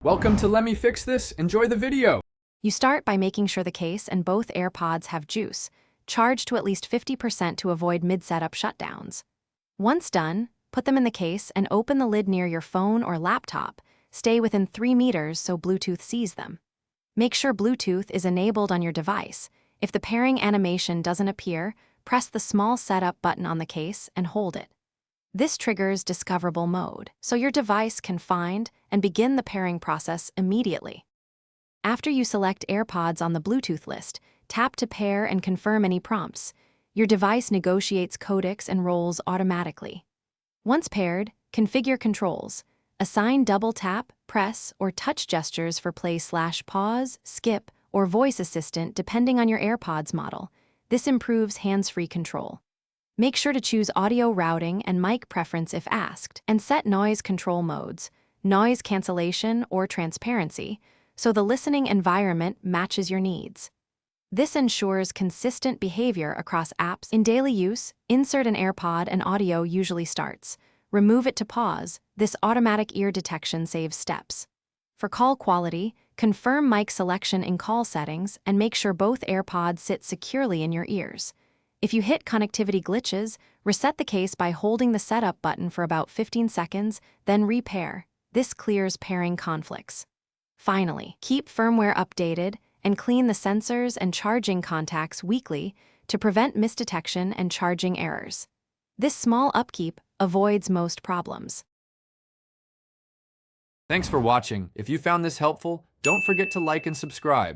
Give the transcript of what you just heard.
Welcome to Let Me Fix This. Enjoy the video. You start by making sure the case and both AirPods have juice. Charge to at least 50% to avoid mid-setup shutdowns. Once done, put them in the case and open the lid near your phone or laptop. Stay within 3 meters so Bluetooth sees them. Make sure Bluetooth is enabled on your device. If the pairing animation doesn't appear, press the small setup button on the case and hold it. This triggers discoverable mode, so your device can find and begin the pairing process immediately. After you select AirPods on the Bluetooth list, tap to pair and confirm any prompts. Your device negotiates codecs and roles automatically. Once paired, configure controls. Assign double tap, press, or touch gestures for play/pause, skip, or voice assistant depending on your AirPods model. This improves hands-free control. Make sure to choose audio routing and mic preference if asked, and set noise control modes, noise cancellation or transparency, so the listening environment matches your needs. This ensures consistent behavior across apps. In daily use, insert an AirPod and audio usually starts. Remove it to pause. This automatic ear detection saves steps. For call quality, confirm mic selection in call settings and make sure both AirPods sit securely in your ears. If you hit connectivity glitches, reset the case by holding the setup button for about 15 seconds, then repair. This clears pairing conflicts. Finally, keep firmware updated and clean the sensors and charging contacts weekly to prevent misdetection and charging errors. This small upkeep avoids most problems. Thanks for watching. If you found this helpful, don't forget to like and subscribe.